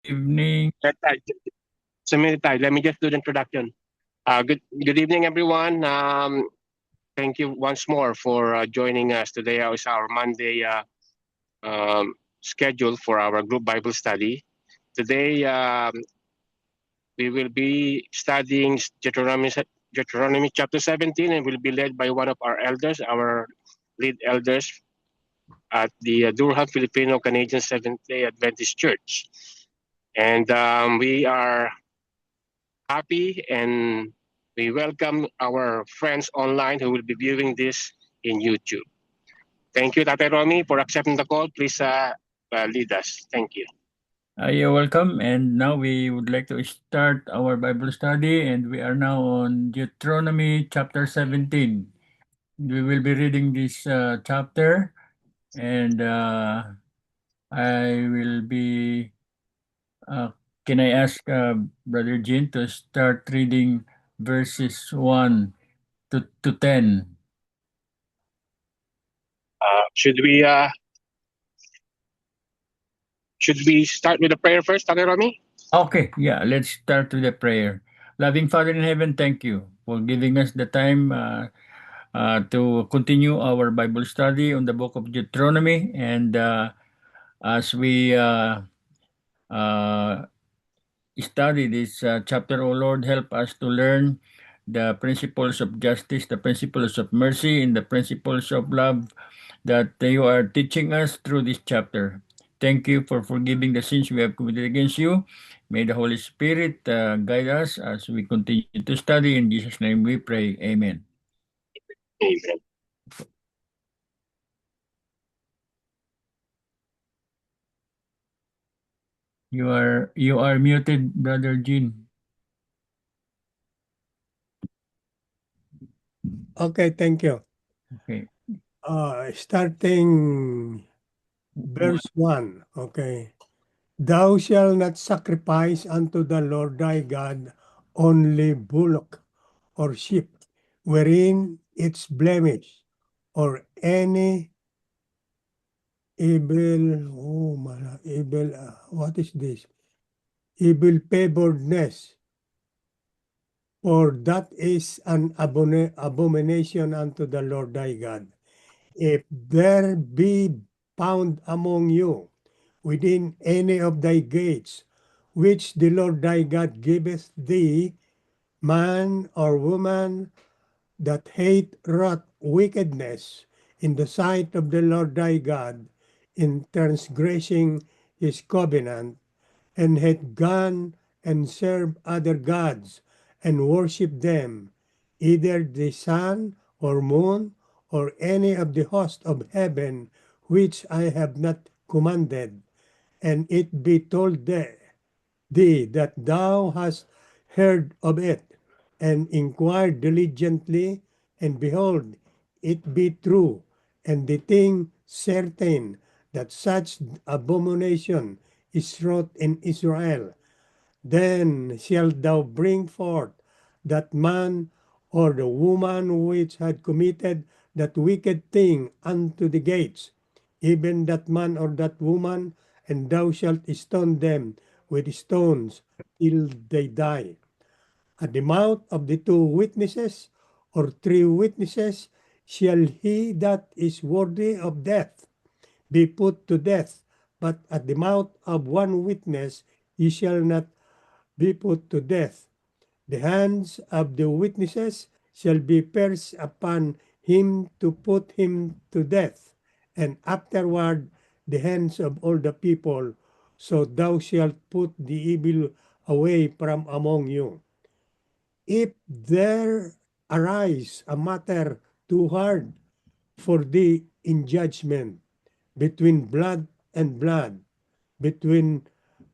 Evening. Let me just do the introduction. Good evening, everyone. Thank you once more for joining us. Today is our Monday schedule for our group Bible study. Today we will be studying Deuteronomy chapter 17, and will be led by one of our elders, our lead elders at the Durham Filipino Canadian Seventh-day Adventist Church. And we are happy, and we welcome our friends online who will be viewing this in YouTube. Thank you, Tate Romy, for accepting the call. Please lead us. Thank you. You're welcome. And now we would like to start our Bible study, and we are now on Deuteronomy chapter 17. We will be reading this chapter, and I will be. Can I ask Brother Jin to start reading verses 1 to 10? Should we start with a prayer first, Tate Romy? Okay, yeah, let's start with the prayer. Loving Father in heaven, thank you for giving us the time to continue our Bible study on the book of Deuteronomy. And as we uh, study this chapter, O Lord, help us to learn the principles of justice, the principles of mercy, and the principles of love that you are teaching us through this chapter. Thank you for forgiving the sins we have committed against you. May the Holy Spirit guide us as we continue to study. In Jesus' name we pray. Amen. Amen. You are muted, Brother Jean. Okay, thank you. Okay. Starting verse 1, okay. Thou shalt not sacrifice unto the Lord thy God only bullock or sheep, wherein its blemish, or any what is this? Evil favoredness, for that is an abomination unto the Lord thy God. If there be found among you within any of thy gates, which the Lord thy God giveth thee, man or woman that hate wrought wickedness in the sight of the Lord thy God, in transgressing his covenant, and had gone and served other gods, and worshipped them, either the sun or moon, or any of the host of heaven, which I have not commanded, and it be told thee that thou hast heard of it, and inquired diligently, and behold, it be true, and the thing certain, that such abomination is wrought in Israel, then shalt thou bring forth that man or the woman which had committed that wicked thing unto the gates, even that man or that woman, and thou shalt stone them with stones till they die. At the mouth of the two witnesses or three witnesses shall he that is worthy of death be put to death, but at the mouth of one witness he shall not be put to death. The hands of the witnesses shall be pierced upon him to put him to death, and afterward the hands of all the people. So thou shalt put the evil away from among you. If there arise a matter too hard for thee in judgment, between blood and blood, between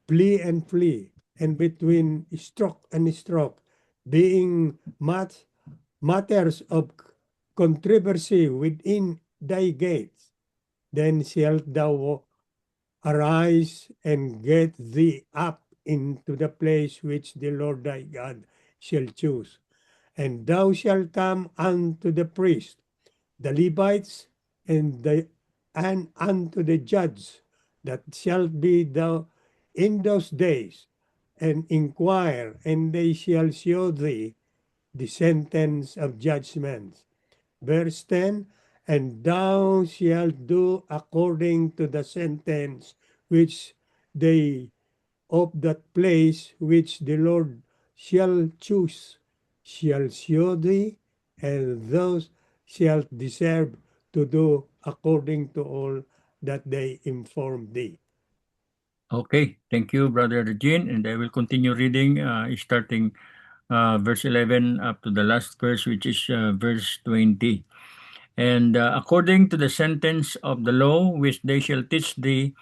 flea and flea, and between stroke and stroke, being matters of controversy within thy gates, then shalt thou arise and get thee up into the place which the Lord thy God shall choose. And thou shalt come unto the priest, the Levites, and unto the judge, that shall be thou in those days, and inquire, and they shall show thee the sentence of judgment. Verse 10, and thou shalt do according to the sentence which they of that place which the Lord shall choose, shall show thee, and those shalt deserve to do according to all that they inform thee. Okay, thank you, Brother Regine, and I will continue reading, starting verse 11 up to the last verse, which is verse 20. And according to the sentence of the law which they shall teach thee,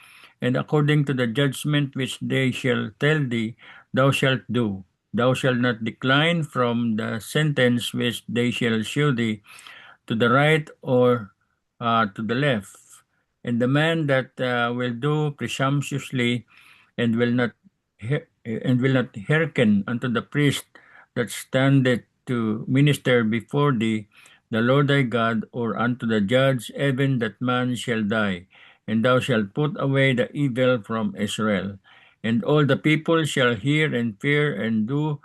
and according to the judgment which they shall tell thee, thou shalt do. Thou shalt not decline from the sentence which they shall shew thee, to the right or to the left. And the man that will do presumptuously and will not hearken unto the priest that standeth to minister before thee, the Lord thy God, or unto the judge, even that man shall die. And thou shalt put away the evil from Israel. And all the people shall hear and fear, and do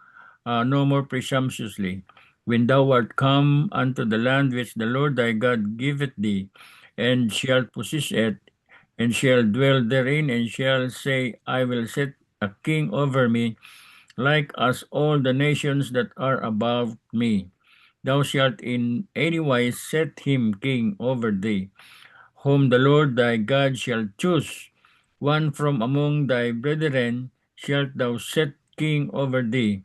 no more presumptuously. When thou art come unto the land which the Lord thy God giveth thee, and shalt possess it, and shall dwell therein, and shall say, I will set a king over me, like as all the nations that are above me. Thou shalt in any wise set him king over thee, whom the Lord thy God shall choose. One from among thy brethren shalt thou set king over thee.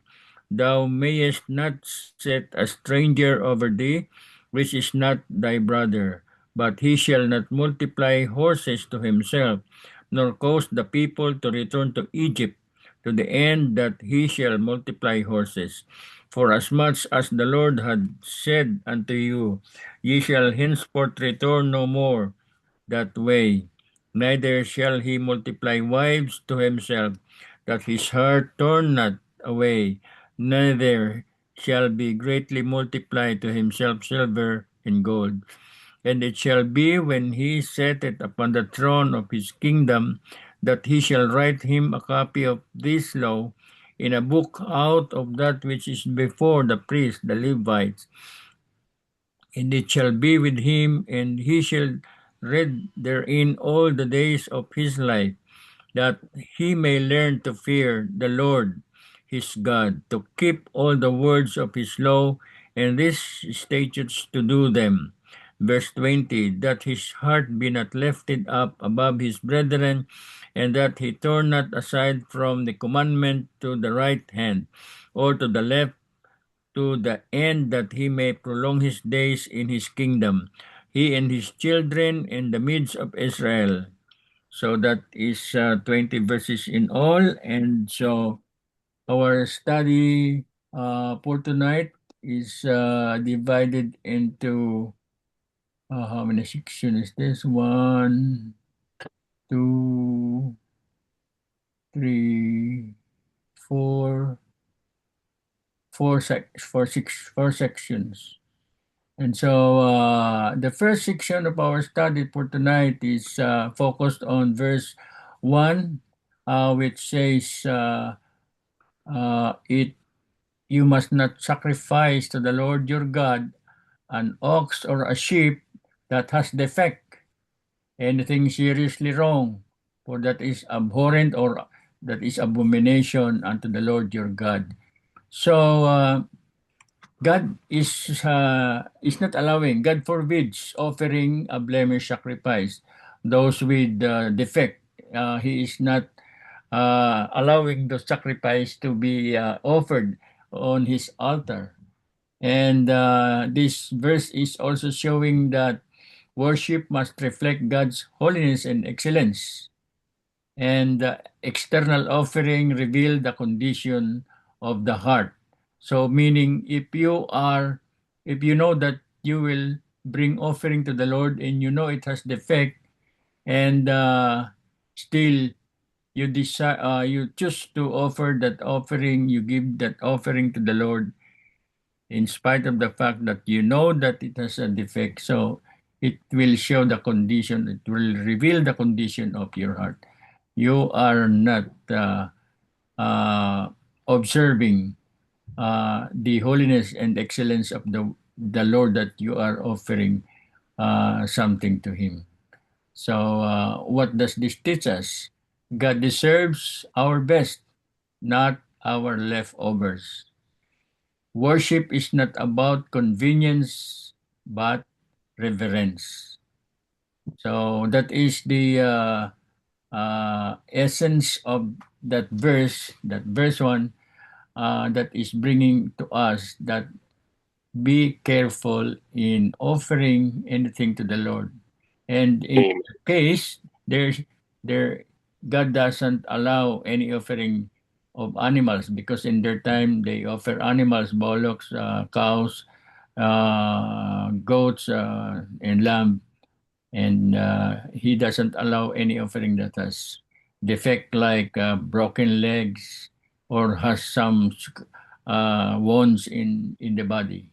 Thou mayest not set a stranger over thee, which is not thy brother, but he shall not multiply horses to himself, nor cause the people to return to Egypt, to the end that he shall multiply horses. For as much as the Lord had said unto you, ye shall henceforth return no more that way, neither shall he multiply wives to himself, that his heart turn not away, neither shall be greatly multiplied to himself silver and gold. And it shall be when he setteth upon the throne of his kingdom, that he shall write him a copy of this law in a book out of that which is before the priests, the Levites. And it shall be with him, and he shall read therein all the days of his life, that he may learn to fear the Lord his God, to keep all the words of his law and these statutes to do them. Verse 20, that his heart be not lifted up above his brethren, and that he turn not aside from the commandment to the right hand, or to the left, to the end that he may prolong his days in his kingdom, he and his children in the midst of Israel. So that is 20 verses in all. And so our study for tonight is divided into how many sections is this? 1, 2, 3, 4, 4 sections. And so the first section of our study for tonight is focused on verse 1, which says, "It you must not sacrifice to the Lord your God an ox or a sheep that has defect, anything seriously wrong, for that is abhorrent or that is abomination unto the Lord your God." So God is not allowing. God forbids offering a blemish sacrifice. Those with defect, He is not allowing the sacrifice to be offered on His altar. And this verse is also showing that worship must reflect God's holiness and excellence. And external offering reveal the condition of the heart. So meaning if you know that you will bring offering to the Lord and you know it has defect, and still you decide you choose to offer that offering, you give that offering to the Lord in spite of the fact that you know that it has a defect. So it will show the condition, it will reveal the condition of your heart. you are not observing the holiness and excellence of the Lord, that you are offering something to Him. So, what does this teach us? God deserves our best, not our leftovers. Worship is not about convenience, but reverence. So that is the essence of that verse 1, that is bringing to us that be careful in offering anything to the Lord. And in Amen. case there God doesn't allow any offering of animals, because in their time they offer animals, bullocks, cows, goats, and lamb, and He doesn't allow any offering that has defect, like broken legs or has some wounds in the body.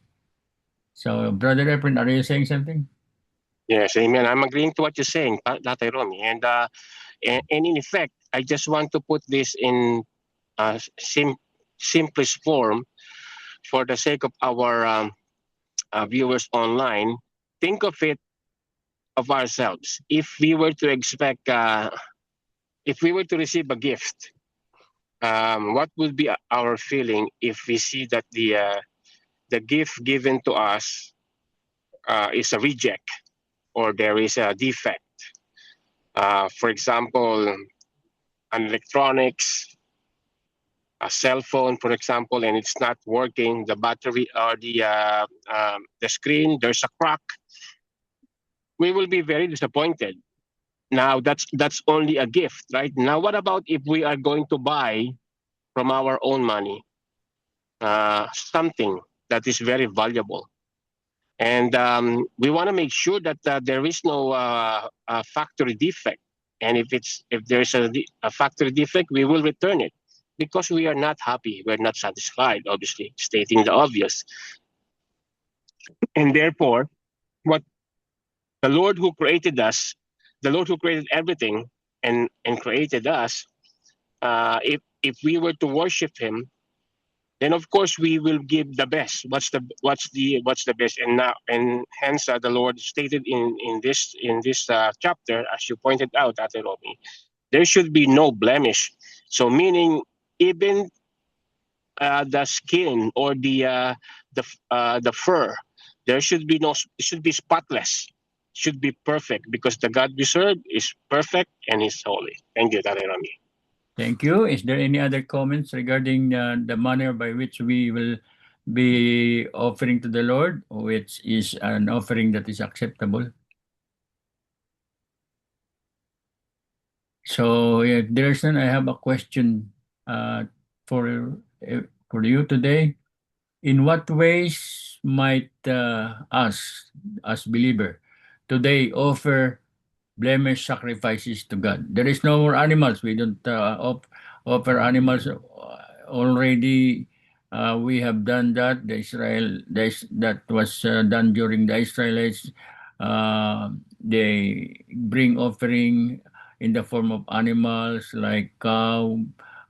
So, Brother Efren, are you saying something? Yes, amen. I'm agreeing to what you're saying, Tatay Romy. And in effect, I just want to put this in simplest form for the sake of our viewers online. Think of it of ourselves. If we were to expect, if we were to receive a gift, what would be our feeling if we see that the gift given to us is a reject or there is a defect? For example, an electronics, a cell phone, for example, and it's not working. The battery or the screen, there's a crack. We will be very disappointed. Now that's only a gift, right? Now, what about if we are going to buy from our own money something that is very valuable? And we want to make sure that there is no factory defect. And if there's a factory defect, we will return it because we are not happy, we're not satisfied. Obviously, stating the obvious. And therefore, what the Lord who created us, the Lord who created everything and created us, if we were to worship Him, then of course we will give the best. What's the best? And now and hence the Lord stated in this chapter, as you pointed out, Ate Romy, there should be no blemish. So meaning even the skin or the fur, there should be no, it should be spotless, should be perfect, because the God we serve is perfect and is holy. Thank you, Tate Romy. Thank you. Is there any other comments regarding the manner by which we will be offering to the Lord, which is an offering that is acceptable? So, yeah, there's none. I have a question for you today. In what ways might us, as believer, today offer blemish sacrifices to God? There is no more animals. We don't offer animals already. We have done that. That was done during the Israelites. They bring offering in the form of animals like cow,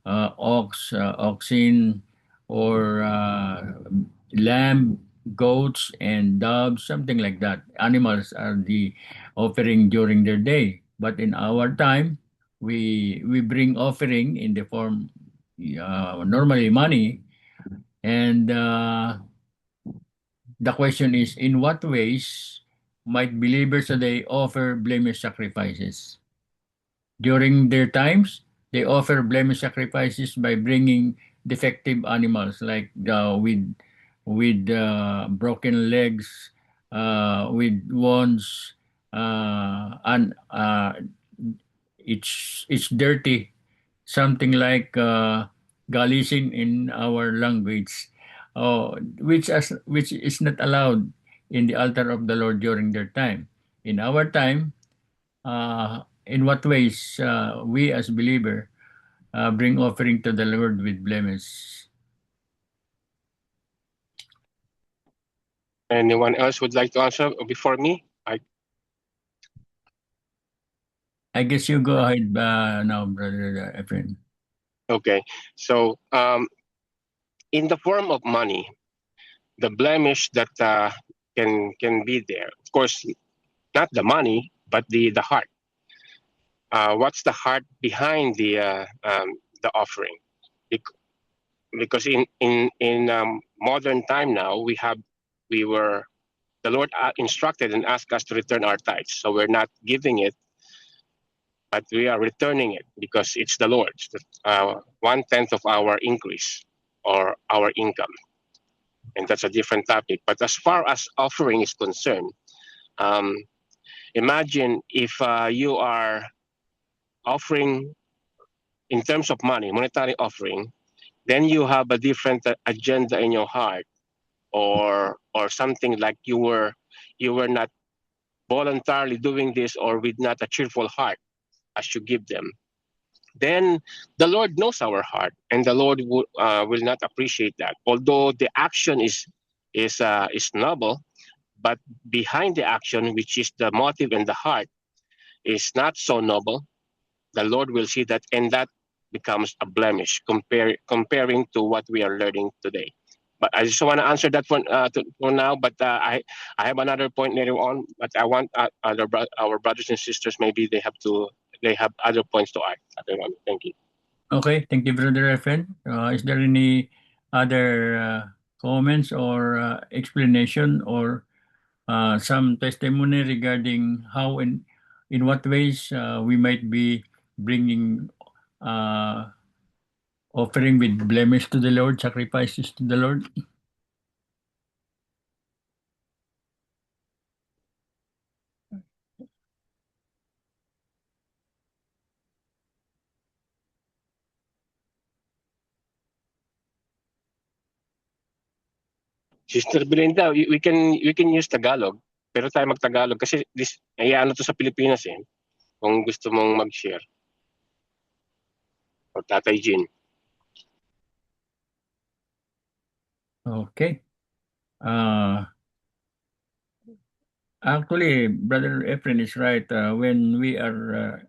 oxen, or lamb, goats, and doves, something like that. Animals are the offering during their day. But in our time, we bring offering in the form, normally, money. And the question is, in what ways might believers today offer blameless sacrifices? During their times, they offer blameless sacrifices by bringing defective animals, like with broken legs, with wounds, and it's dirty, something like galisin in our language, which is not allowed in the altar of the Lord during their time. In our time, in what ways we as believer bring offering to the Lord with blemish? Anyone else would like to answer before me? I guess you go ahead now, Brother Efren. Okay. So in the form of money, the blemish that can be there, of course, not the money, but the heart. What's the heart behind the offering? Because in modern time now, the Lord instructed and asked us to return our tithes. So we're not giving it, but we are returning it because it's the Lord's. 1/10 of our increase or our income, and that's a different topic. But as far as offering is concerned, um, imagine if you are offering in terms of money, monetary offering, then you have a different agenda in your heart, or something like you were not voluntarily doing this or with not a cheerful heart as you give them. Then the Lord knows our heart, and the Lord will not appreciate that. Although the action is noble, but behind the action, which is the motive and the heart, is not so noble. The Lord will see that, and that becomes a blemish comparing to what we are learning today. But I just want to answer that for now. But I have another point later on. But I want our brothers and sisters, maybe they have other points to add. Thank you. Okay, thank you, Brother Efren. Is there any other comments or explanation or some testimony regarding how in what ways we might be bringing uh, offering with blemish to the Lord, sacrifices to the Lord? Sister Belinda, we can use Tagalog. Pero tayo mag-Tagalog kasi ano to sa Pilipinas eh. Kung gusto mong mag-share. O Tatay Jean. Okay. Actually, Brother Efren is right. When we are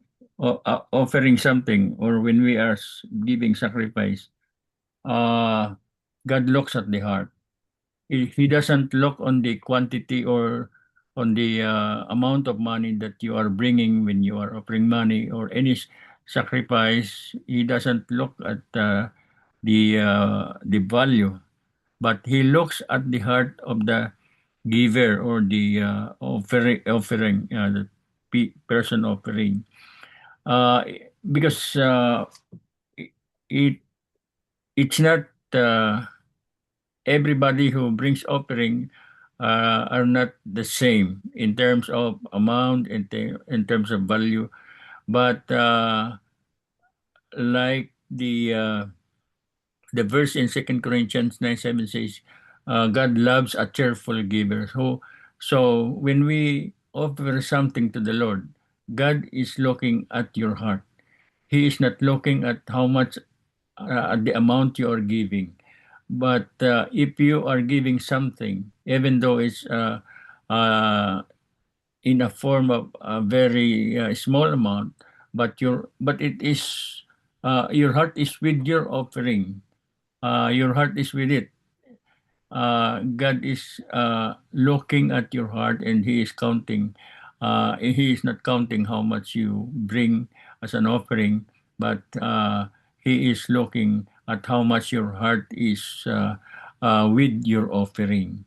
offering something or when we are giving sacrifice, God looks at the heart. He doesn't look on the quantity or on the amount of money that you are bringing when you are offering money or any sacrifice. He doesn't look at the value, but he looks at the heart of the giver or the offering the person offering. Uh, because it it's not everybody who brings offering are not the same in terms of amount and in terms of value, but like the verse in 2 Corinthians 9:7 says, God loves a cheerful giver. So when we offer something to the Lord, God is looking at your heart. He is not looking at how much the amount you are giving. But if you are giving something, even though it's uh, in a form of a very small amount, but it is your heart is with your offering. Your heart is with it. God is looking at your heart, and He is counting. He is not counting how much you bring as an offering, but He is looking at how much your heart is with your offering.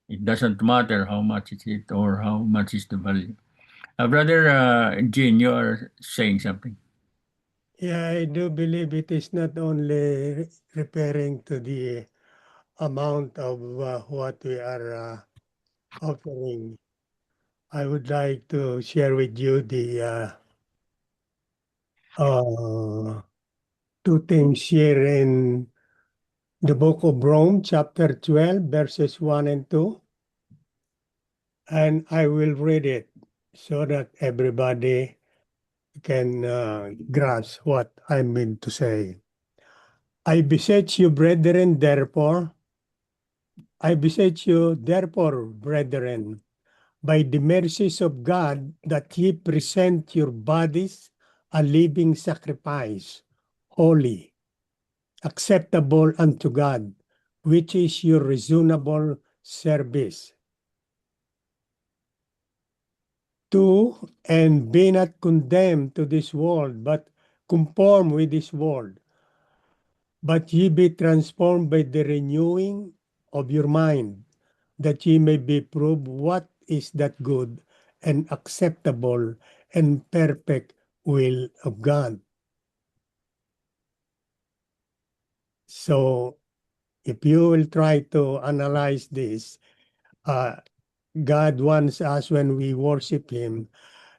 It doesn't matter how much is it or how much is the value. Brother Jean, you are saying something. Yeah, I do believe it is not only referring to the amount of what we are offering. I would like to share with you the two things here in the book of Rome, chapter 12, verses 1 and 2. And I will read it so that everybody can grasp what I mean to say. I beseech you, brethren, therefore, by the mercies of God, that ye present your bodies a living sacrifice, holy, acceptable unto God, which is your reasonable service. 2, and be not condemned to this world, but conform with this world. But ye be transformed by the renewing of your mind, that ye may be proved what is that good and acceptable and perfect will of God. So, if you will try to analyze this, God wants us, when we worship Him,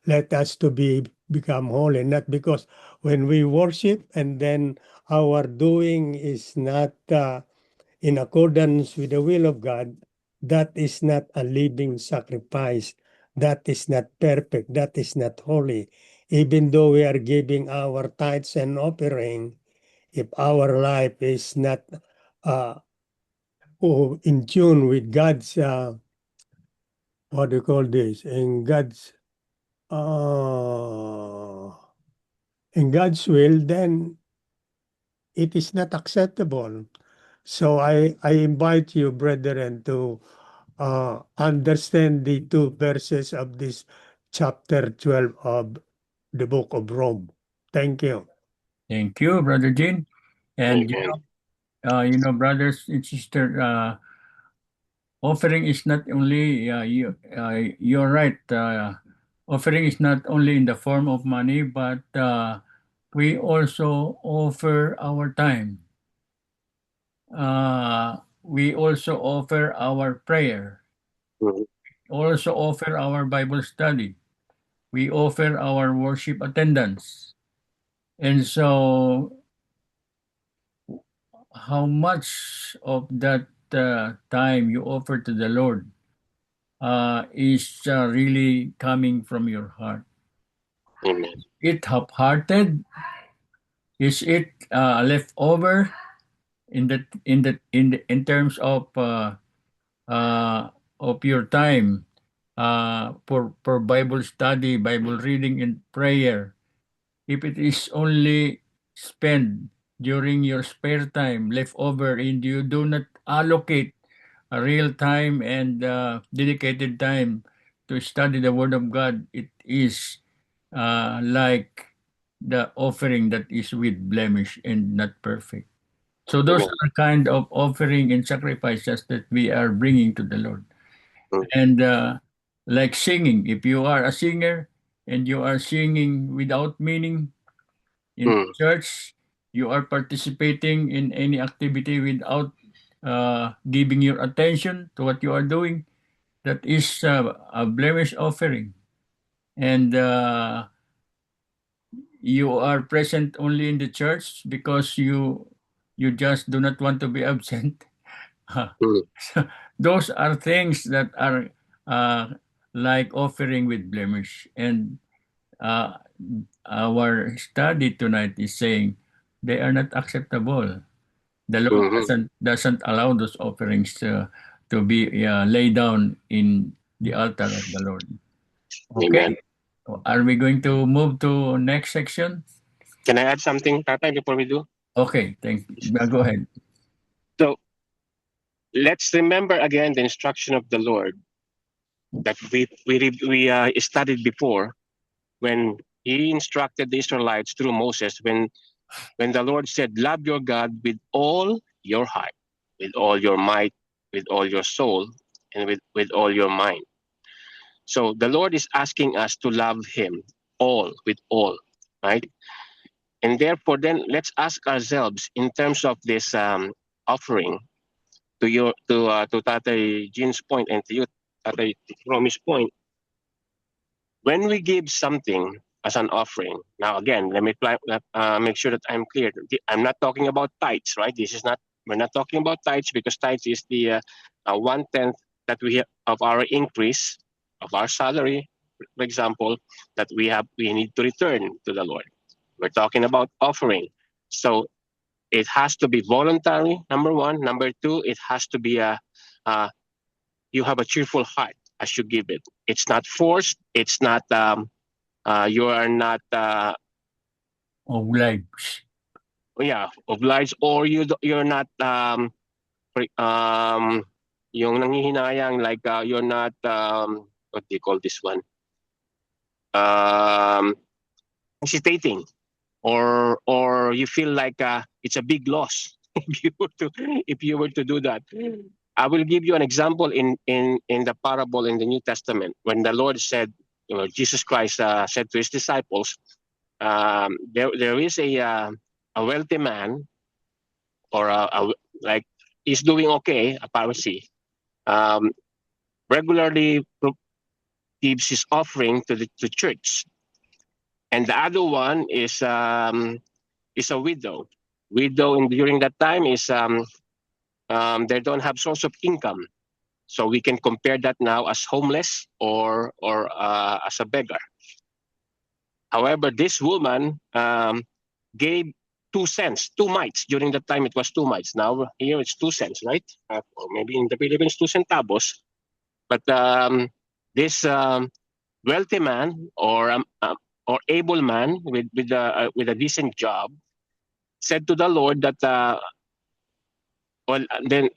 let us to become holy, not because when we worship and then our doing is not in accordance with the will of God, that is not a living sacrifice. That is not perfect. That is not holy. Even though we are giving our tithes and offering, if our life is not in tune with God's, what do you call this? In God's will, then it is not acceptable. So I invite you, brethren, to understand the 2 verses of this chapter 12 of the book of Rome. Thank you. Thank you, Brother Jean. And Amen. brothers and sisters, offering is not only you're right. Offering is not only in the form of money, but we also offer our time. We also offer our prayer. Mhm. Also offer our Bible study. We offer our worship attendance. And so, how much of that time you offer to the Lord is really coming from your heart? Amen. It half-hearted? Is it leftover in terms of your time for Bible study, Bible reading, and prayer? If it is only spent during your spare time, leftover, and you do not allocate a real time and dedicated time to study the Word of God, it is like the offering that is with blemish and not perfect. So those Amen. are kind of offering and sacrifices that we are bringing to the Lord. Mm. And like singing, if you are a singer and you are singing without meaning in Mm. church, you are participating in any activity without giving your attention to what you are doing, that is a blemish offering. And you are present only in the church because you just do not want to be absent. Mm. Those are things that are uh, like offering with blemish. And uh, our study tonight is saying they are not acceptable. The Lord Mhm. doesn't allow those offerings to be laid down in the altar of the Lord. Amen. Okay, are we going to move to next section? Can I add something, Tatay, before we do? Okay, thank you. Go ahead. So let's remember again the instruction of the Lord that we studied before when He instructed the Israelites through Moses when the Lord said, "Love your God with all your heart, with all your might, with all your soul, and with all your mind." So the Lord is asking us to love Him all, with all, right? And therefore, then let's ask ourselves in terms of this offering to Tatay Jean's point and to you, Tatay Romi's point. When we give something as an offering, now again, let me make sure that I'm clear. I'm not talking about tithes, right? We're not talking about tithes because tithes is the 1/10 that we have of our increase of our salary, for example, that we need to return to the Lord. We're talking about offering. So it has to be voluntary, number one. Number two, it has to be you have a cheerful heart. as you give it. It's not forced. It's not you are not Obliged. obliged, or you're not yung nanghihinayang, like you're not what do you call this one, hesitating, or you feel like it's a big loss if you were to do that. I will give you an example in the parable in the New Testament when the Lord said, Jesus Christ said to his disciples, there is a wealthy man, or like he's doing okay apparently, regularly gives his offering to the church, and the other one is a widow. During that time is they don't have source of income, so we can compare that now as homeless or as a beggar. However, this woman gave 2 cents, 2 mites. During that time, it was 2 mites. Now here it's 2 cents, right? Or maybe in the Philippines, 2 centavos. But this wealthy man or able man with a decent job said to the Lord that then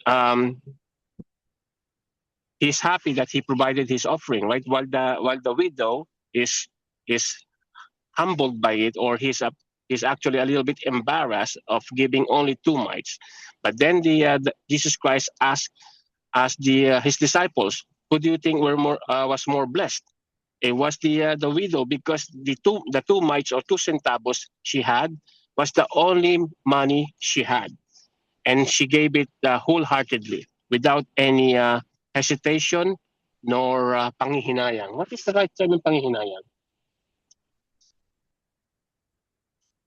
he's happy that he provided his offering, right? While the widow is humbled by it, or he's actually a little bit embarrassed of giving only 2 mites. But then the Jesus Christ asked his disciples, who do you think was more blessed? It was the widow, because the 2 mites or 2 centavos she had was the only money she had, and she gave it wholeheartedly without any hesitation nor panghihinayang. What is the right term in panghihinayang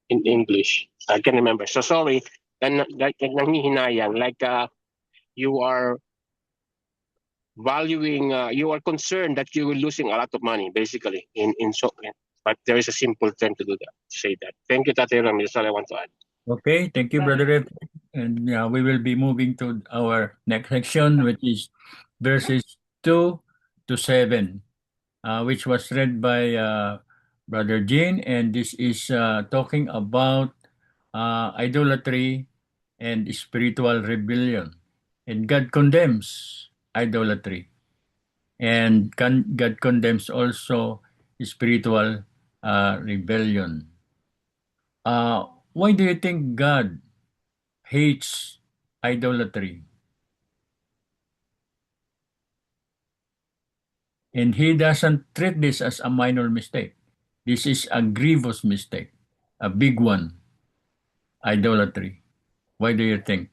in English? I can't remember. So sorry. Nanghihinayang, like you are valuing, you are concerned that you will losing a lot of money, basically. But there is a simple term to do that, to say that. Thank you, Tate Ram. That's all I want to add. Okay, thank you, Brother Ed. And we will be moving to our next section, which is verses 2 to 7, which was read by Brother Jean. And this is talking about idolatry and spiritual rebellion. And God condemns idolatry. And God condemns also spiritual rebellion. Why do you think God hates idolatry? And he doesn't treat this as a minor mistake. This is a grievous mistake, a big one, idolatry. Why do you think?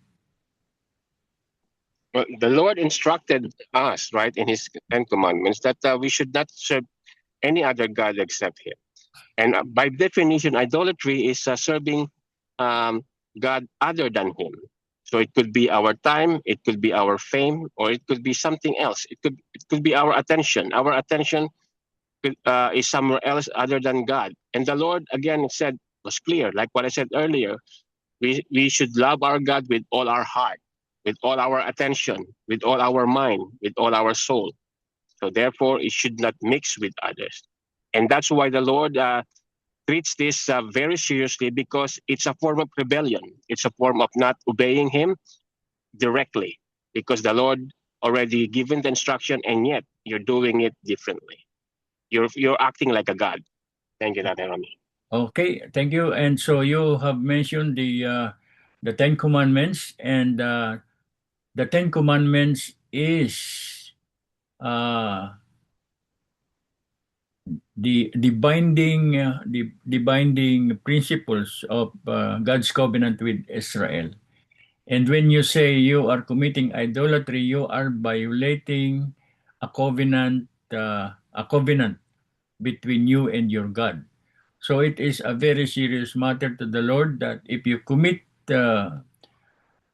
Well, the Lord instructed us, right, in His 10 Commandments, that we should not serve any other God except Him. And by definition, idolatry is serving God other than Him. So it could be our time, it could be our fame, or it could be something else. It could be our attention. Our attention is somewhere else other than God. And the Lord, again, was clear, like what I said earlier. We should love our God with all our heart, with all our attention, with all our mind, with all our soul. So therefore, it should not mix with others. And that's why the Lord treats this very seriously, because it's a form of rebellion. It's a form of not obeying Him directly, because the Lord already given the instruction, and yet you're doing it differently. You're acting like a God. Thank you, Dr. Rami. Okay, thank you. And so you have mentioned the 10 Commandments, and the 10 Commandments is the binding principles of God's covenant with Israel. And when you say you are committing idolatry, you are violating a covenant between you and your God. So it is a very serious matter to the Lord that if you commit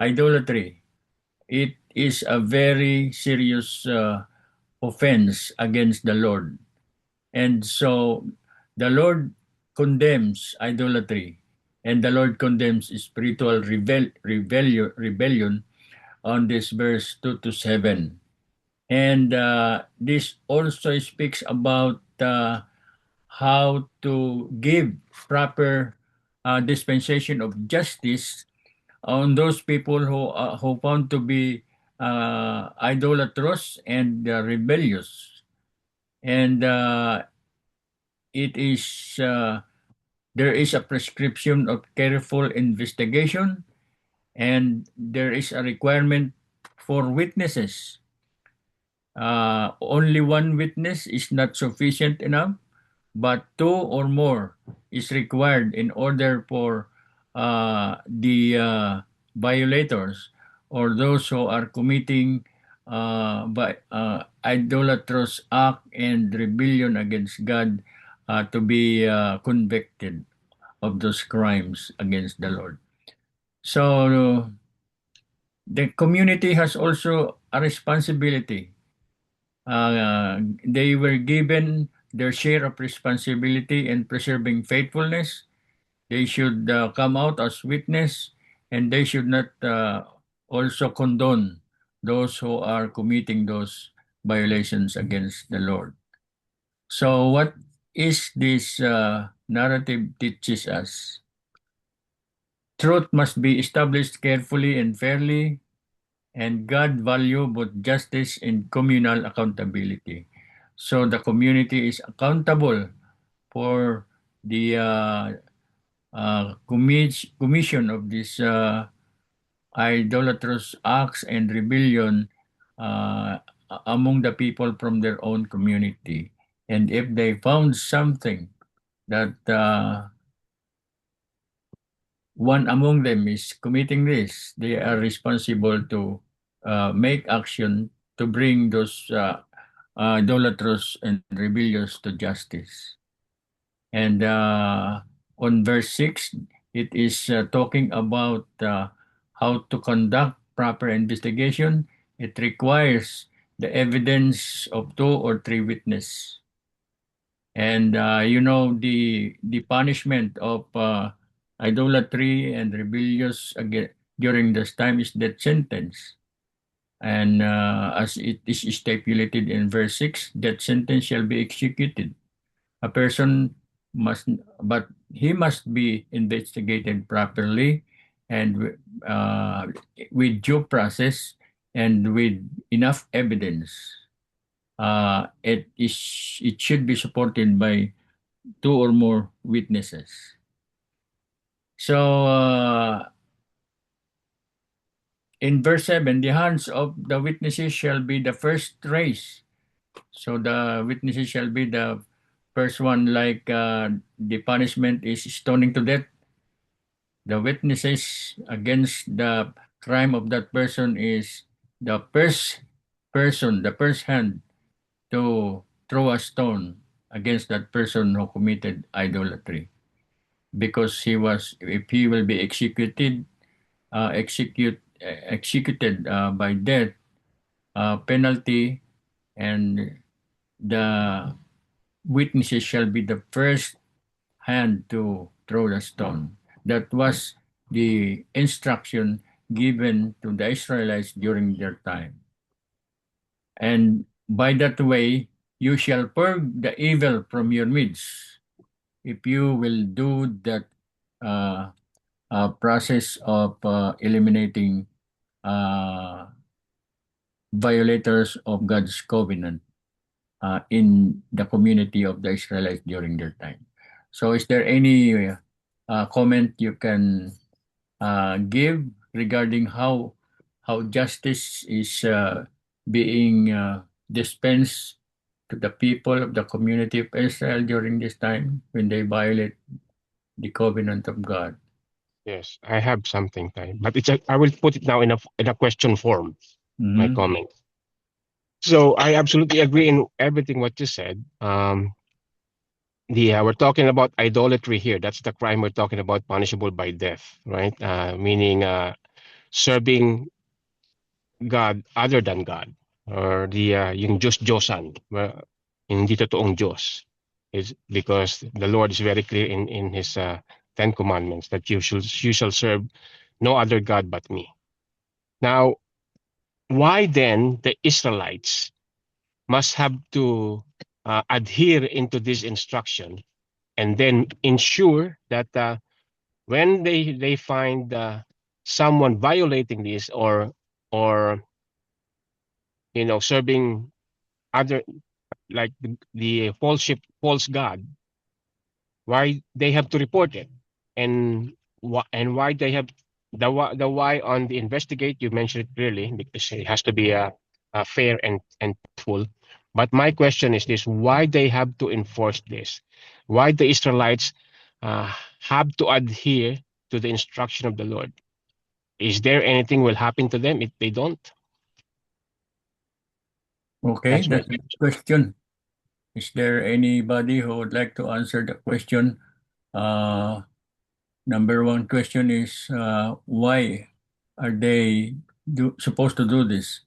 idolatry, it is a very serious offense against the Lord. And so the Lord condemns idolatry, and the Lord condemns spiritual rebellion on this verse 2 to 7. And this also speaks about how to give proper dispensation of justice on those people who found to be idolatrous and rebellious. And it is there is a prescription of careful investigation, and there is a requirement for witnesses. Only one witness is not sufficient enough, but two or more is required in order for the violators or those who are committing by idolatrous act and rebellion against God to be convicted of those crimes against the Lord. So the community has also a responsibility. They were given their share of responsibility in preserving faithfulness. They should come out as witness, and they should not also condone those who are committing those violations against the Lord. So, what is this narrative teaches us? Truth must be established carefully and fairly, and God value both justice and communal accountability. So the community is accountable for the commission of these idolatrous acts and rebellion among the people from their own community. And if they found something that one among them is committing this, they are responsible to make action to bring those idolatrous and rebellious to justice. And on verse 6, it is talking about how to conduct proper investigation. It requires the evidence of 2 or 3 witnesses. And the punishment of idolatry and rebellious during this time is death sentence. And as it is stipulated in verse 6, death sentence shall be executed. A person but he must be investigated properly and with due process and with enough evidence. It should be supported by 2 or more witnesses. So in verse 7, the hands of the witnesses shall be the first raised. So the witnesses shall be the first one, like the punishment is stoning to death. The witnesses against the crime of that person is the first person, the first hand to throw a stone against that person who committed idolatry. Because if he will be executed by death penalty, and the witnesses shall be the first hand to throw the stone. That was the instruction given to the Israelites during their time. And by that way, you shall purge the evil from your midst. If you will do that process of eliminating violators of God's covenant in the community of the Israelites during their time. So is there any comment you can give regarding how justice is being dispensed to the people of the community of Israel during this time when they violate the covenant of God? Yes, I have something, but I will put it now in a question form. My comment. So I absolutely agree in everything what you said. We're talking about idolatry here. That's the crime we're talking about, punishable by death, right? Meaning serving God other than God, or yung Diyos-Diyosan, hindi totoong Diyos, is because the Lord is very clear in His 10 commandments that you shall serve no other God but me. Now, why then the Israelites must have to adhere into this instruction, and then ensure that when they find someone violating this, or serving other, like the false god, why they have to report it, and why they have the why on the investigate. You mentioned it clearly, because it has to be a fair and full. But my question is this: why they have to enforce this? Why the Israelites have to adhere to the instruction of the Lord? Is there anything will happen to them if they don't? Okay, That's my that's a good question. Is there anybody who would like to answer the question? Number one question is, why are they supposed to do this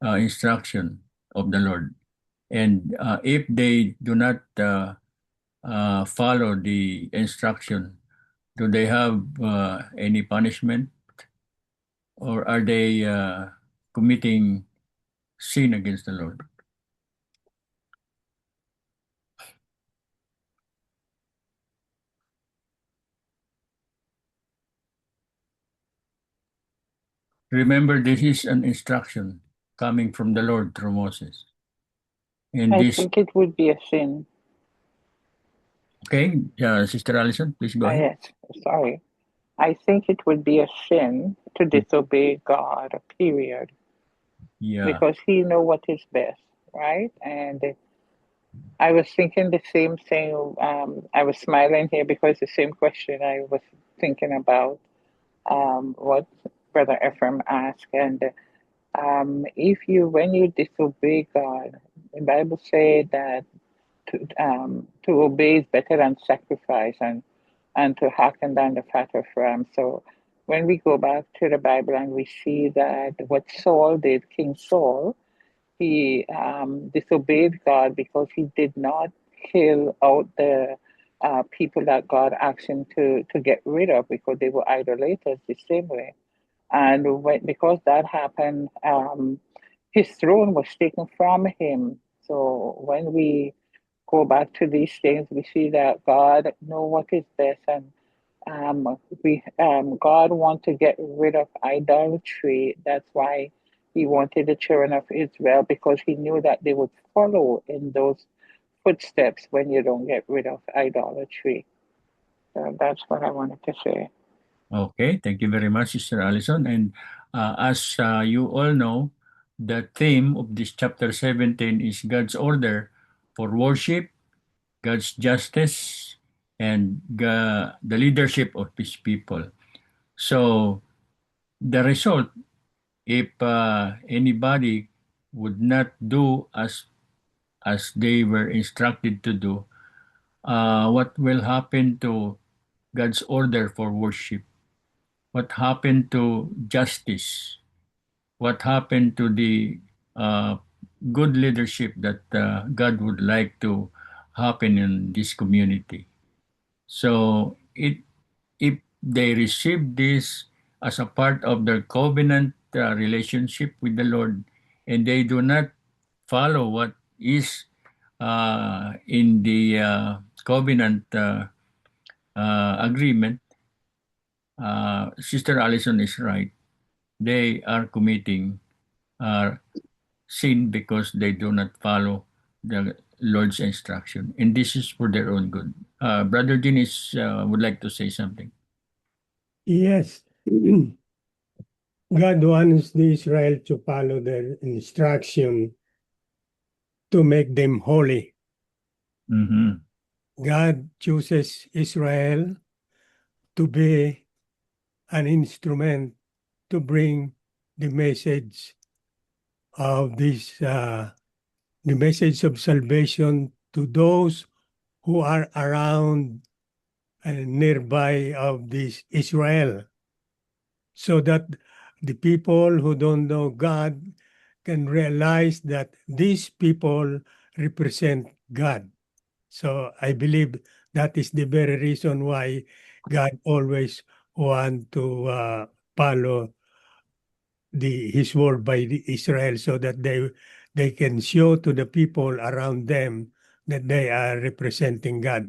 instruction of the Lord? And if they do not follow the instruction, do they have any punishment, or are they committing sin against the Lord? Remember, this is an instruction coming from the Lord through Moses. And I this, think it would be a sin. okay, Sister Allison, please go ahead. Yes, sorry. I think it would be a sin to disobey God, period, Yeah. because He know what is best, right? And I was thinking the same thing. I was smiling here because the same question I was thinking about what Brother Ephraim asked. And when you disobey God, the Bible said that to obey is better than sacrifice, and to hearken than the fat of ram. So when we go back to the Bible and we see that what Saul did, King Saul, he disobeyed God because he did not kill out the people that God asked him to get rid of, because they were idolaters the same way. And because that happened, his throne was taken from him. So when we go back to these things, we see that God know what is best, and God want to get rid of idolatry. That's why He wanted the children of Israel, because He knew that they would follow in those footsteps when you don't get rid of idolatry. So that's what I wanted to say. Okay, thank you very much, Sister Allison. And as you all know, the theme of this chapter 17 is God's order for worship, God's justice, and the leadership of His people. So the result, if anybody would not do as they were instructed to do, what will happen to God's order for worship? What happened to justice? What happened to the uh, good leadership that God would like to happen in this community? So if they receive this as a part of their covenant relationship with the Lord, and they do not follow what is in the covenant agreement, Sister Allison is right. They are committing sin because they do not follow the Lord's instruction, and this is for their own good. Brother Dennis would like to say something. Yes. God wants the Israel to follow their instruction to make them holy. Mm-hmm. God chooses Israel to be an instrument to bring the message of the message of salvation to those who are around and nearby of this Israel, so that the people who don't know God can realize that these people represent God. So I believe that is the very reason why God always want to follow His word by the Israel, so that they can show to the people around them that they are representing God.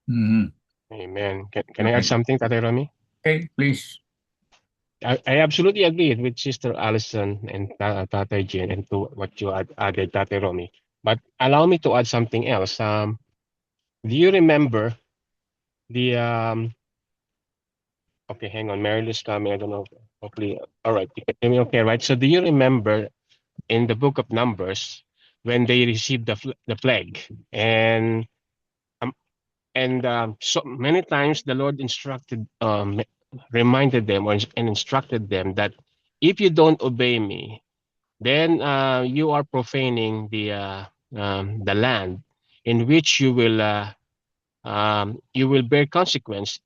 Mhm. Amen. Can I add Okay. something, Tatay Romy? Okay, please. I absolutely agree with Sister Allison and Tatay Jin and to what you added, Tatay Romy. But allow me to add something else. Do you remember the okay, hang on, Mary's coming. I don't know. Hopefully, all right. You can hear me okay, right? So, do you remember in the book of Numbers when they received the plague um, and so many times the Lord reminded them and instructed them that if you don't obey me, then you are profaning the land in which you will bear consequence,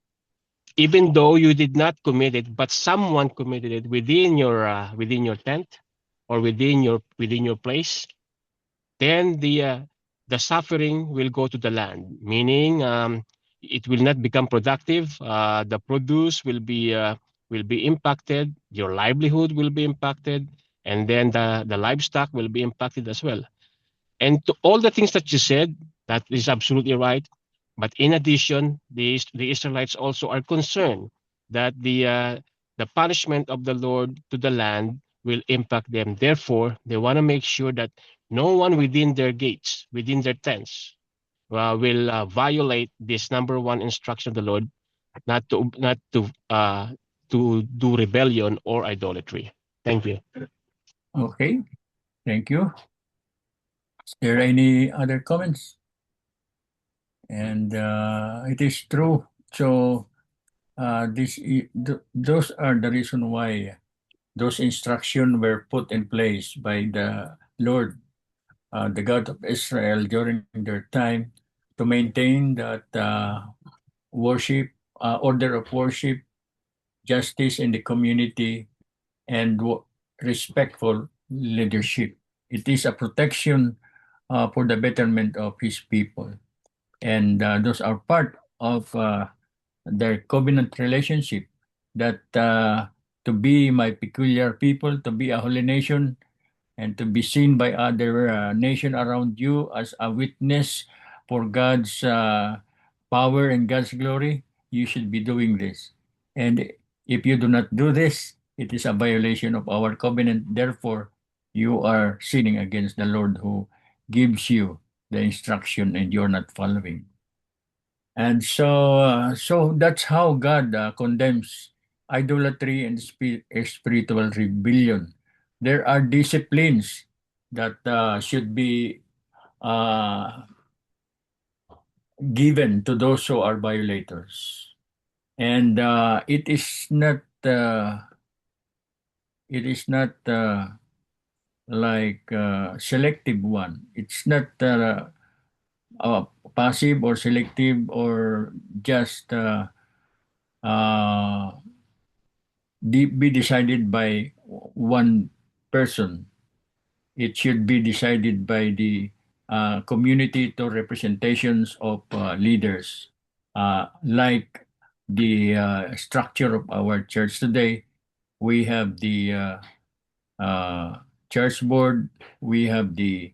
even though you did not commit it, but someone committed it within your tent or within your place. Then the suffering will go to the land, meaning it will not become productive. The produce will be impacted. Your livelihood will be impacted, and then the livestock will be impacted as well. And to all the things that you said, that is absolutely right. But in addition, the Israelites also are concerned that the punishment of the Lord to the land will impact them. Therefore, they want to make sure that no one within their gates, within their tents, will violate this number one instruction of the Lord, not to do rebellion or idolatry. Thank you. Okay, thank you. Is there any other comments? And it is true. So those are the reason why those instructions were put in place by the Lord, the God of Israel, during their time to maintain that worship, order of worship, justice in the community, and respectful leadership. It is a protection for the betterment of His people. And those are part of their covenant relationship, that to be my peculiar people, to be a holy nation, and to be seen by other nation around you as a witness for God's power and God's glory. You should be doing this. And if you do not do this, it is a violation of our covenant. Therefore, you are sinning against the Lord who gives you the instruction and you're not following. And so that's how God condemns idolatry and spiritual rebellion. There are disciplines that should be uh, given to those who are violators, and it is not like selective one. It's not passive or selective or just uh, be decided by one person. It should be decided by the community to representations of leaders, like the structure of our church today. We have the uh, church board, we have the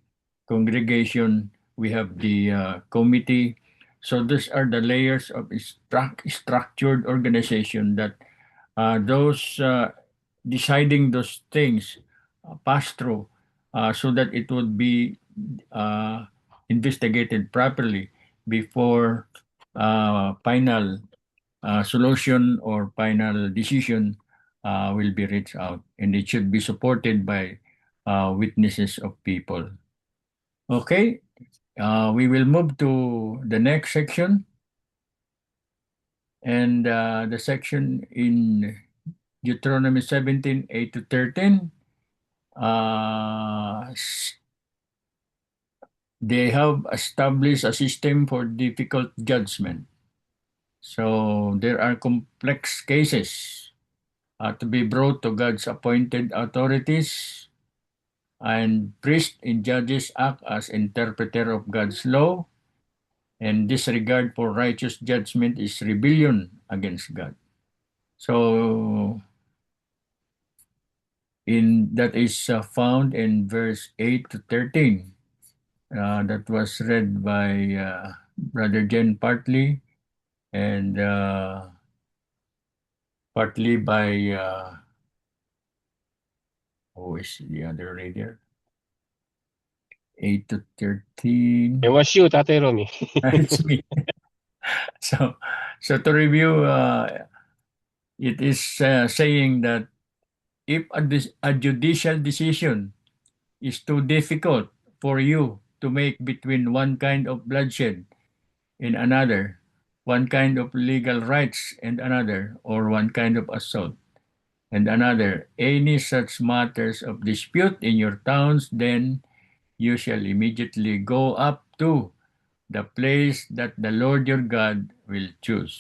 congregation, we have the committee. So these are the layers of structured organization that those deciding those things pass through, so that it would be uh, investigated properly before final solution or final decision will be reached out, and it should be supported by witnesses of people. Okay, we will move to the next section, and the section in Deuteronomy 17, 8 to 13. They have established a system for difficult judgment. So there are complex cases to be brought to God's appointed authorities, and priests and judges act as interpreter of God's law, and disregard for righteous judgment is rebellion against God. So that is found in verse 8 to 13. That was read by Brother Jen partly, and partly by who is the other reader? 8 to 13. It was you, Tate Romy. It's me. So, to review, it is saying that if a judicial decision is too difficult for you to make between one kind of bloodshed and another, one kind of legal rights and another, or one kind of assault and another, any such matters of dispute in your towns, then you shall immediately go up to the place that the Lord your God will choose.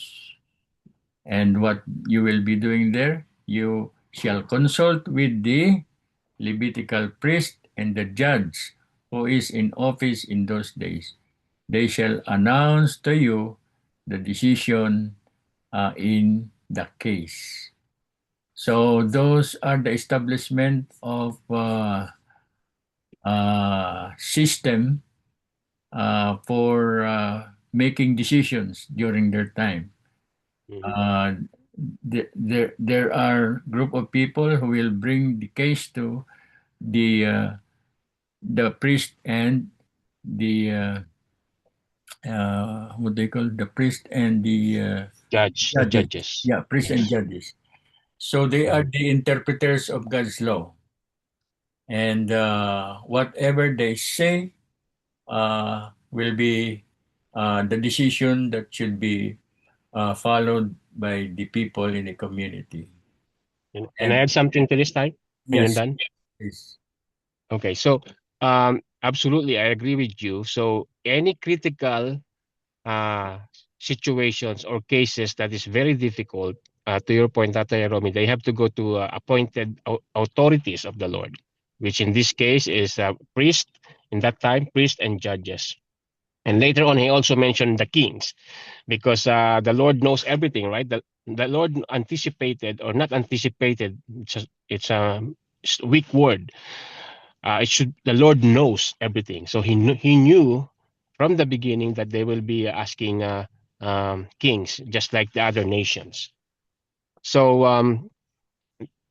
And what you will be doing there, you shall consult with the Levitical priest and the judge who is in office in those days. They shall announce to you the decision in the case. So those are the establishment of system for making decisions during their time. Mhm. There are group of people who will bring the case to the priest and the what they call the priest and the The judges. judges. Yeah, priest and Yes. judges. So they are Mhm. the interpreters of God's law, and whatever they say will be the decision that should be followed by the people in the community. Can I And add something to this time when you're yes, done? yes, Okay, so absolutely, I agree with you. So any critical uh, situations or cases that is very difficult, to your point, Tatay Romy, they have to go to appointed authorities of the Lord, which in this case is priest, in that time, priest and judges. And later on, he also mentioned the kings, because the Lord knows everything, right? The Lord anticipated, or not anticipated, it's a weak word. It should the Lord knows everything, so he knew from the beginning that they will be asking kings just like the other nations. So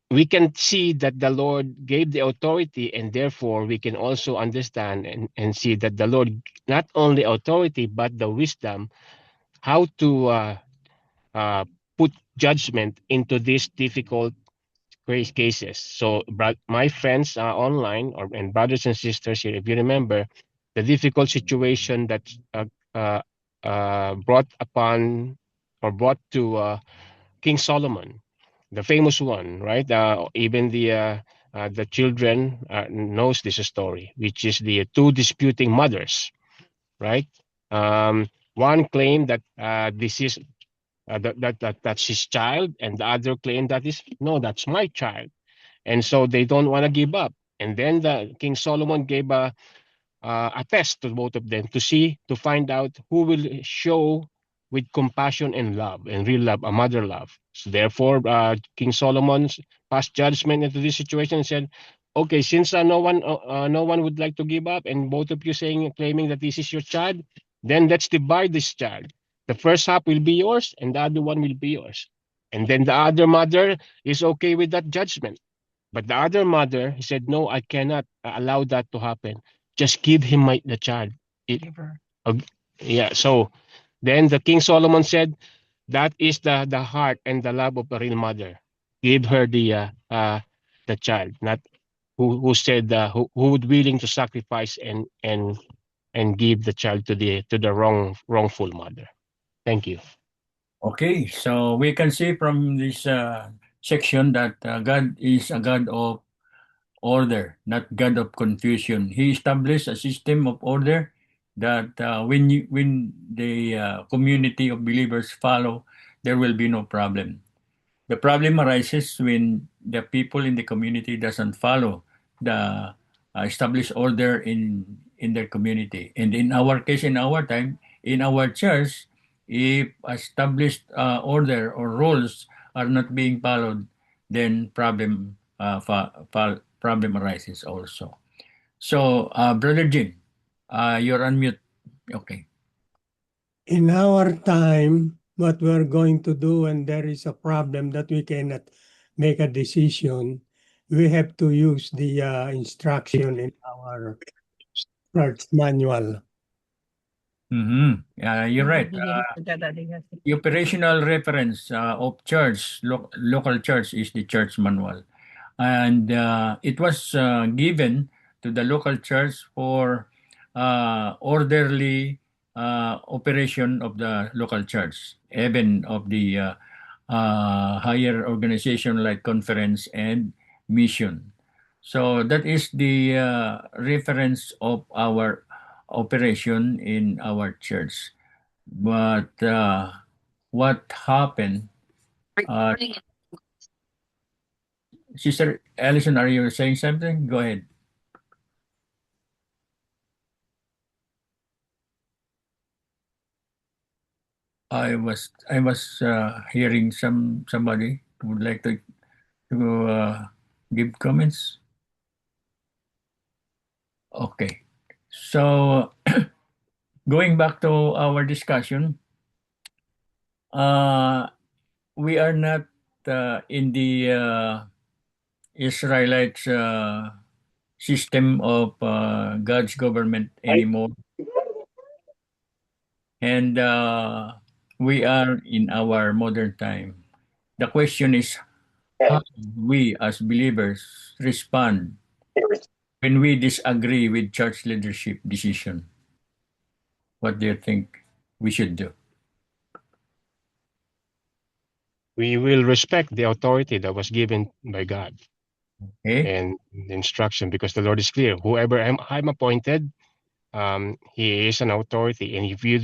we can see that the Lord gave the authority, and therefore we can also understand and see that the Lord not only authority but the wisdom how to uh, put judgment into these difficult cases. So, my friends online and brothers and sisters here, if you remember the difficult situation that uh, uh, brought upon or brought to King Solomon, the famous one, right? Even the children knows this story, which is the two disputing mothers, right? One claimed that this is that's his child, and the other claimed that is no, that's my child, and so they don't want to give up. And then the King Solomon gave a test to both of them to find out who will show with compassion and love and real love, a mother love. So therefore, King Solomon passed judgment into this situation and said, "Okay, since no one would like to give up, and both of you claiming that this is your child, then let's divide this child. The first half will be yours, and the other one will be yours." And then the other mother is okay with that judgment. But the other mother, he said, "No, I cannot allow that to happen. Just give him the child." It, uh, yeah. So then the King Solomon said, "That is the heart and the love of a real mother. Give her the child, not who said who would willing to sacrifice and give the child to the wrongful mother." Thank you. okay. So we can see from this section that God is a God of order, not God of confusion. He established a system of order that when the community of believers follow, there will be no problem. The problem arises when the people in the community doesn't follow the established order in their community. And in our case, in our time, in our church, if established order or rules are not being followed, then problem problem arises also. So, Brother Jin, you're on mute. Okay. In our time, what we're going to do when there is a problem that we cannot make a decision, we have to use the instruction in our church manual. You're right. The operational reference of church, local church, is the church manual. And it was given to the local church for orderly operation of the local church, even of the higher organization like conference and mission. So that is the reference of our operation in our church. But what happened? Sister Allison, are you saying something? Go ahead. I was hearing somebody who would like to give comments. Okay, so going back to our discussion, we are not in the Israelites system of God's government anymore, and we are in our modern time. The question is how we as believers respond when we disagree with church leadership decision. What do you think we should do? We will respect the authority that was given by God Okay? and the instruction, because the Lord is clear. Whoever I'm appointed, he is an authority, and if you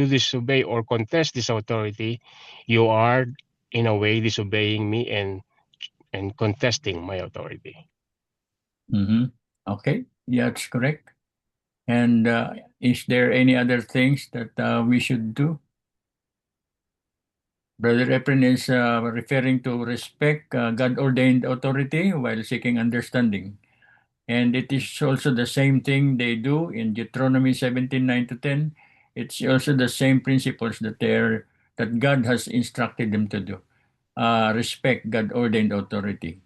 disobey or contest this authority, you are in a way disobeying me and contesting my authority. Okay, yeah, that's correct. And is there any other things that we should do? Brother Efren is referring to respect God-ordained authority while seeking understanding. And it is also the same thing they do in Deuteronomy 17:9-10. It's also the same principles that God has instructed them to do. Respect God-ordained authority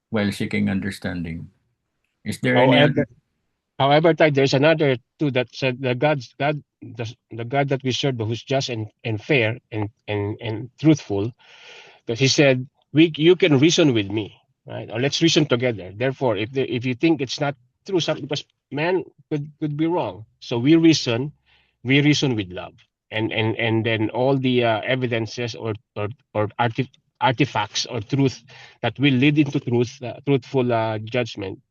while seeking understanding. Is there any other? However, Ty, there's another too that said the God that we serve, who's just and fair and truthful, that he said, you can reason with me, right? Or let's reason together. Therefore, if you think it's not true, because man could be wrong. So we reason with love. And then all the evidences or artifacts or truth that will lead into truthful judgment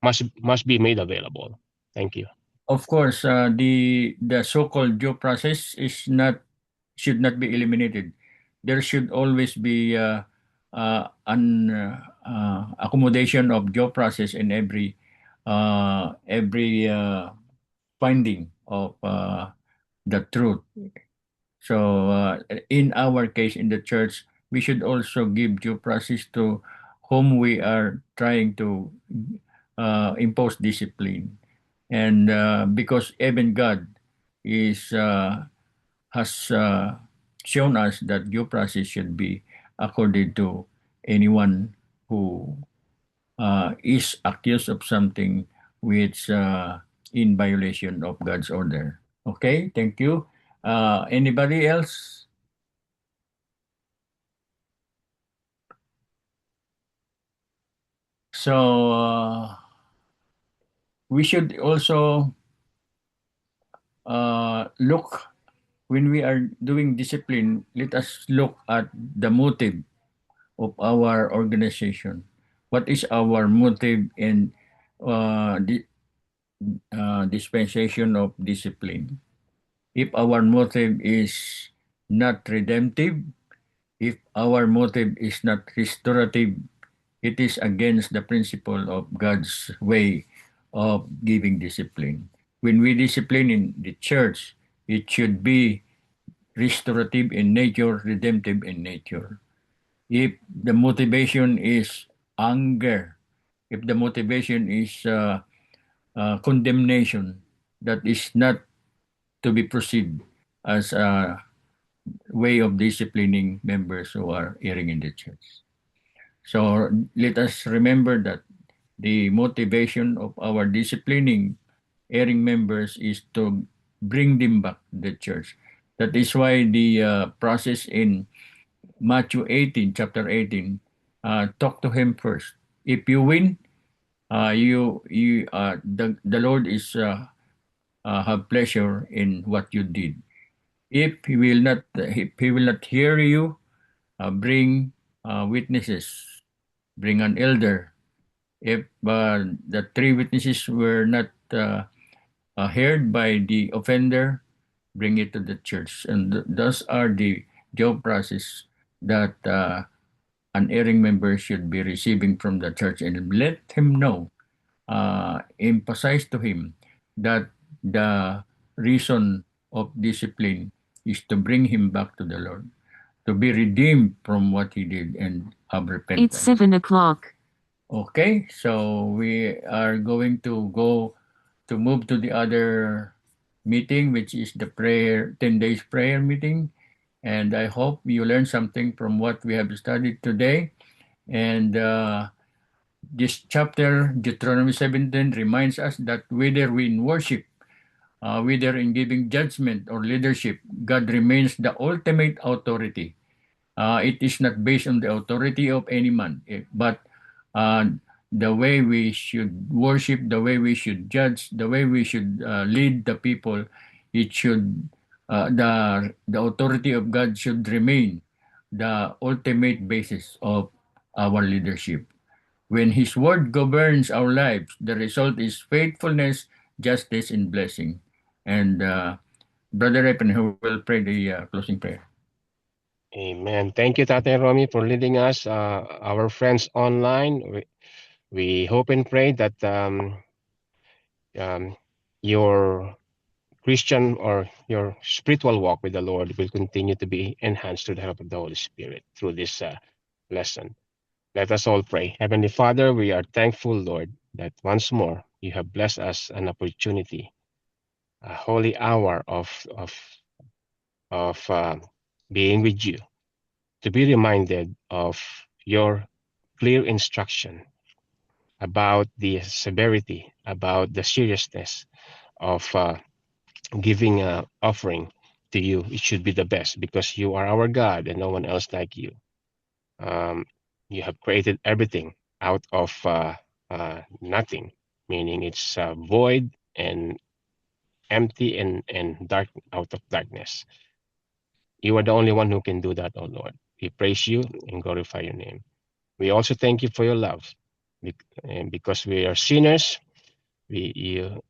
must be made available. Thank you. Of course, the so-called due process should not be eliminated. There should always be an accommodation of due process in every finding of the truth. So in our case in the church, we should also give due process to whom we are trying to impose discipline. And because even God has shown us that due process should be accorded to anyone who is accused of something which in violation of God's order. Okay, thank you. Anybody else? So we should also look when we are doing discipline. Let us look at the motive of our organization. What is our motive in the dispensation of discipline? If our motive is not redemptive, if our motive is not restorative, it is against the principle of God's way of giving discipline. When we discipline in the church, it should be restorative in nature, redemptive in nature. If the motivation is anger, if the motivation is condemnation, that is not to be proceed as a way of disciplining members who are erring in the church. So let us remember that the motivation of our disciplining erring members is to bring them back to the church. That is why the process in Matthew 18, chapter 18, talk to him first. If you win, the Lord is have pleasure in what you did. If he will not hear you, bring witnesses, bring an elder. If the three witnesses were not heard by the offender, bring it to the church. And those are the job process that an erring member should be receiving from the church, and let him know, emphasize to him that the reason of discipline is to bring him back to the Lord, to be redeemed from what he did and have repentance. It's 7 o'clock. Okay, so we are going to move to the other meeting, which is the 10 days prayer meeting. And I hope you learned something from what we have studied today. And this chapter, Deuteronomy 17, reminds us that whether we in worship, whether in giving judgment or leadership, God remains the ultimate authority. It is not based on the authority of any man, but the way we should worship, the way we should judge, the way we should lead the people, it should the authority of God should remain the ultimate basis of our leadership. When His word governs our lives, the result is faithfulness, justice, and blessing. And Brother Epen will pray the closing prayer. Amen. Thank you, Tate Romy, for leading us. Our friends online, we hope and pray that your Christian or your spiritual walk with the Lord will continue to be enhanced through the help of the Holy Spirit through this lesson. Let us all pray. Heavenly Father, we are thankful, Lord, that once more you have blessed us an opportunity, a holy hour of being with you, to be reminded of your clear instruction about the severity, about the seriousness of giving an offering to you. It should be the best because you are our God and no one else like you. You have created everything out of nothing, meaning it's void and empty and dark, out of darkness. You are the only one who can do that, oh Lord. We praise you and glorify your name. We also thank you for your love, and because we are sinners, we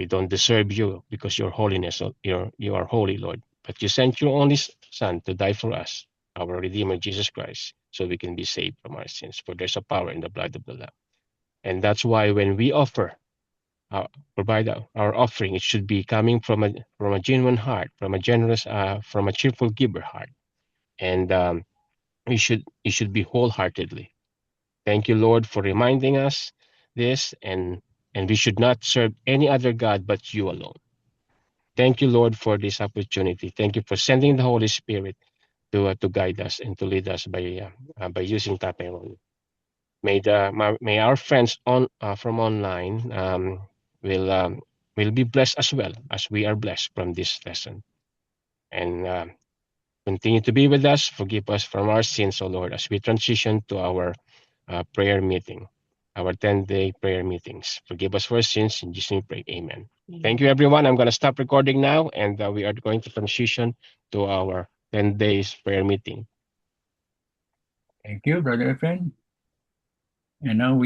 don't deserve you because your holiness, you are holy, Lord. But you sent your only Son to die for us, our Redeemer Jesus Christ, so we can be saved from our sins. For there's a power in the blood of the Lamb, and that's why when we provide our offering, it should be coming from a genuine heart, from a generous, from a cheerful giver heart, and it should be wholeheartedly. Thank you, Lord, for reminding us this, and we should not serve any other God but you alone. Thank you, Lord, for this opportunity. Thank you for sending the Holy Spirit to guide us and to lead us by using Tatay Ron. May our friends from online will be blessed as well as we are blessed from this lesson, and continue to be with us. Forgive us from our sins, O Lord, as we transition to our prayer meeting, our 10-day prayer meetings. Forgive us for our sins. In Jesus' name we pray. Amen. Thank you, everyone. I'm going to stop recording now, and we are going to transition to our 10 days prayer meeting. Thank you, Brother Efren. And now we